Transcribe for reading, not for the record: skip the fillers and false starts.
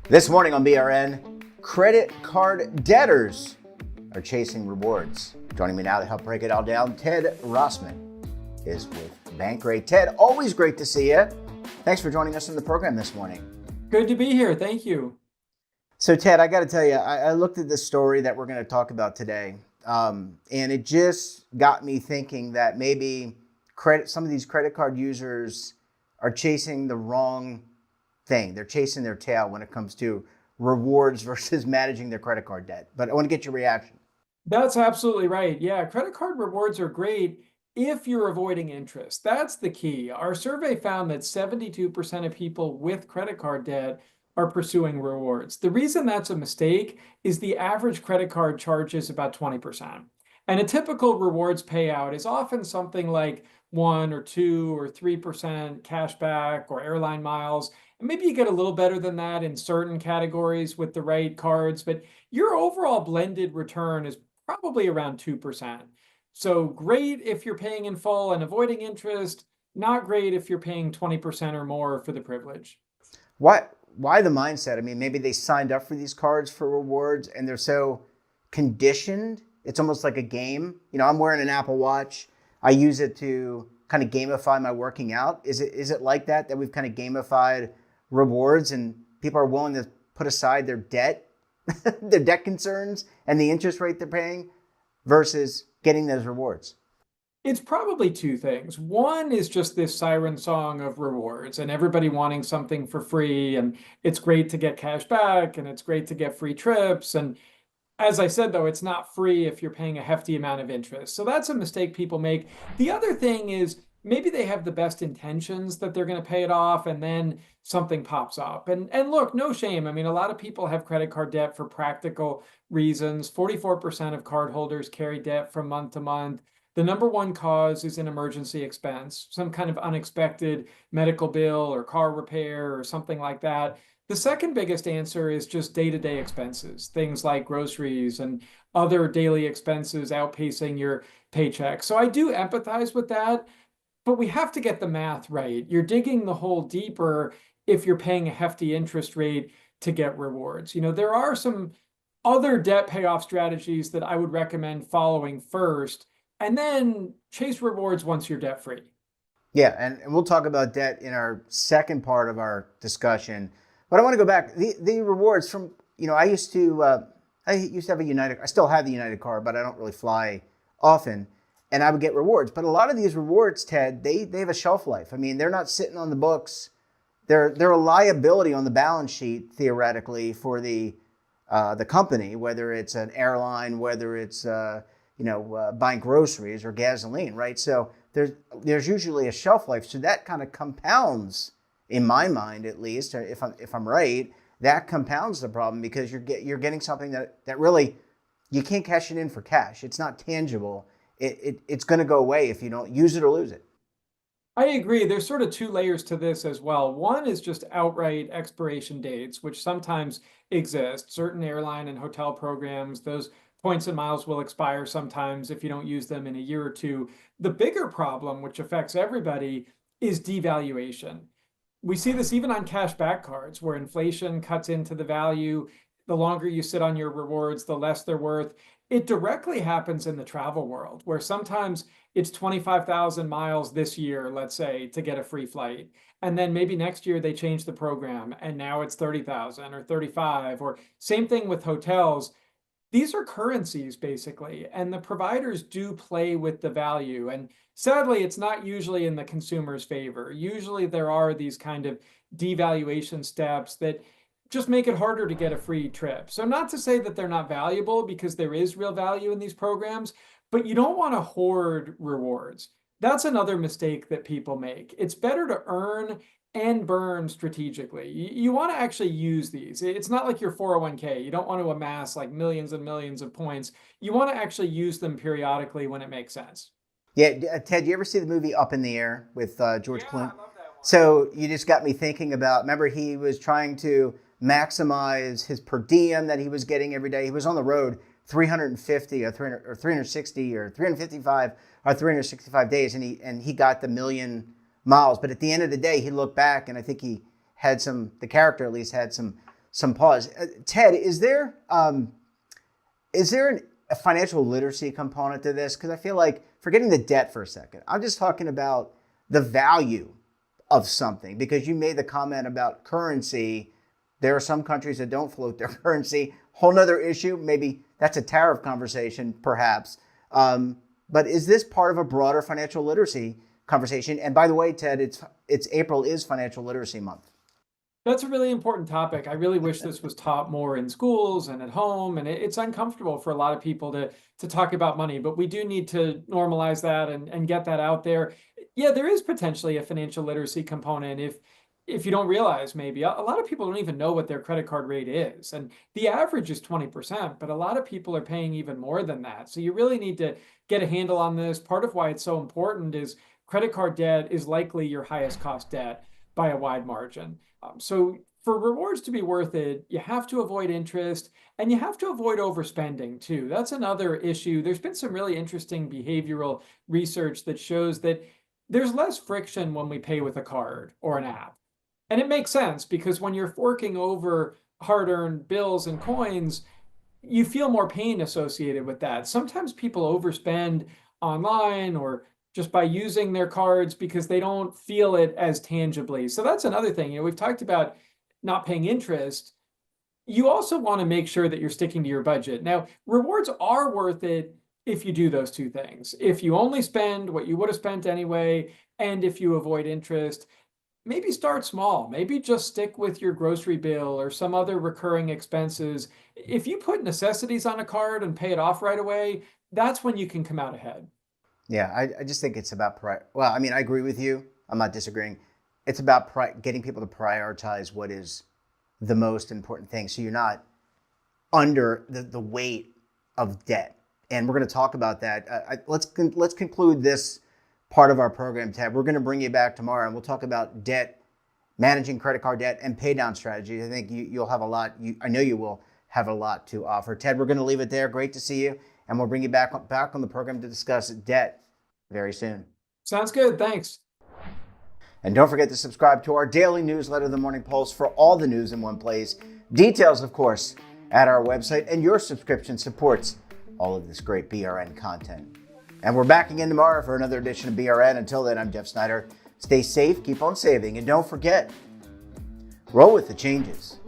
This morning on BRN, credit card debtors are chasing rewards. Joining me now to help break it all down, Ted Rossman is with Bankrate. Ted, always great to see you. Thanks for joining us on the program this morning. Good to be here. Thank you. So, Ted, I got to tell you, I looked at this story that we're going to talk about today, and it just got me thinking that maybe some of these credit card users are chasing the wrong thing. They're chasing their tail when it comes to rewards versus managing their credit card debt. But I want to get your reaction. That's absolutely right. Yeah, credit card rewards are great if you're avoiding interest. That's the key. Our survey found that 72% of people with credit card debt are pursuing rewards. The reason that's a mistake is the average credit card charges about 20%. And a typical rewards payout is often something like 1 or 2 or 3% cash back or airline miles. And maybe you get a little better than that in certain categories with the right cards, but your overall blended return is probably around 2%. So great if you're paying in full and avoiding interest, not great if you're paying 20% or more for the privilege. Why the mindset? I mean, maybe they signed up for these cards for rewards and they're so conditioned. It's almost like a game. You know, I'm wearing an Apple Watch. I use it to kind of gamify my working out. Is it like that we've kind of gamified rewards and people are willing to put aside their debt, their debt concerns and the interest rate they're paying versus getting those rewards? It's probably two things. One is just this siren song of rewards and everybody wanting something for free. And it's great to get cash back and it's great to get free trips. And as I said, though, it's not free if you're paying a hefty amount of interest. So that's a mistake people make. The other thing is maybe they have the best intentions that they're going to pay it off and then something pops up. And look, no shame. I mean, a lot of people have credit card debt for practical reasons. 44% of cardholders carry debt from month to month. The number one cause is an emergency expense, some kind of unexpected medical bill or car repair or something like that. The second biggest answer is just day-to-day expenses, things like groceries and other daily expenses outpacing your paycheck. So I do empathize with that, but we have to get the math right. You're digging the hole deeper if you're paying a hefty interest rate to get rewards. You know, there are some other debt payoff strategies that I would recommend following first, and then chase rewards once you're debt free. Yeah, and we'll talk about debt in our second part of our discussion. But I want to go back. The rewards from, I used to have a United, I still have the United card, but I don't really fly often. And I would get rewards. But a lot of these rewards, Ted, they have a shelf life. I mean, they're not sitting on the books. They're a liability on the balance sheet, theoretically, for the company, whether it's an airline, whether it's buying groceries or gasoline, right? So there's usually a shelf life. So that kind of compounds, in my mind at least, if I'm right, that compounds the problem because you're getting something that really you can't cash it in for cash. It's not tangible. It's going to go away if you don't use it or lose it. I agree. There's sort of two layers to this as well. One is just outright expiration dates, which sometimes exist. Certain airline and hotel programs, those points and miles will expire sometimes if you don't use them in a year or two. The bigger problem, which affects everybody, is devaluation. We see this even on cash back cards where inflation cuts into the value. The longer you sit on your rewards, the less they're worth. It directly happens in the travel world where sometimes it's 25,000 miles this year, let's say, to get a free flight. And then maybe next year they change the program and now it's 30,000 or 35, or same thing with hotels. These are currencies basically, and the providers do play with the value. And sadly, it's not usually in the consumer's favor. Usually there are these kind of devaluation steps that just make it harder to get a free trip. So not to say that they're not valuable because there is real value in these programs, but you don't want to hoard rewards. That's another mistake that people make. It's better to earn and burn strategically. You want to actually use these. It's not like your 401k. You don't want to amass like millions and millions of points. You want to actually use them periodically when it makes sense. Yeah, Ted, you ever see the movie Up in the Air with George Clooney? I love that one. So you just got me thinking about, remember he was trying to maximize his per diem that he was getting every day. He was on the road 350 or 300 or 360 or 355 or 365 days, and he got the million miles. But at the end of the day, he looked back, and I think he had the character at least had some pause. Ted, is there a financial literacy component to this? Because I feel like, forgetting the debt for a second, I'm just talking about the value of something, because you made the comment about currency. There are some countries that don't float their currency. Whole nother issue. Maybe that's a tariff conversation, perhaps. But is this part of a broader financial literacy conversation? And by the way, Ted, it's April is Financial Literacy Month. That's a really important topic. I really wish this was taught more in schools and at home, and it's uncomfortable for a lot of people to talk about money, but we do need to normalize that and get that out there. Yeah, there is potentially a financial literacy component if you don't realize. Maybe a lot of people don't even know what their credit card rate is, and the average is 20%, but a lot of people are paying even more than that. So you really need to get a handle on this. Part of why it's so important is credit card debt is likely your highest cost debt by a wide margin. So for rewards to be worth it, you have to avoid interest, and you have to avoid overspending too. That's another issue. There's been some really interesting behavioral research that shows that there's less friction when we pay with a card or an app. And it makes sense, because when you're forking over hard-earned bills and coins, you feel more pain associated with that. Sometimes people overspend online or just by using their cards because they don't feel it as tangibly. So that's another thing. We've talked about not paying interest. You also want to make sure that you're sticking to your budget. Now, rewards are worth it if you do those two things. If you only spend what you would have spent anyway, and if you avoid interest. Maybe start small. Maybe just stick with your grocery bill or some other recurring expenses. If you put necessities on a card and pay it off right away, that's when you can come out ahead. Yeah, I just think it's about well, I mean, I agree with you. I'm not disagreeing. It's about getting people to prioritize what is the most important thing, so you're not under the weight of debt. And we're going to talk about that. Let's conclude this part of our program, Ted. We're going to bring you back tomorrow, and we'll talk about debt, managing credit card debt, and pay down strategies. I think you'll have a lot. I know you will have a lot to offer. Ted, we're going to leave it there. Great to see you, and we'll bring you back on the program to discuss debt very soon. Sounds good. Thanks. And don't forget to subscribe to our daily newsletter, The Morning Pulse, for all the news in one place. Details, of course, at our website, and your subscription supports all of this great BRN content. And we're back again tomorrow for another edition of BRN. Until then, I'm Jeff Snyder. Stay safe, keep on saving, and don't forget, roll with the changes.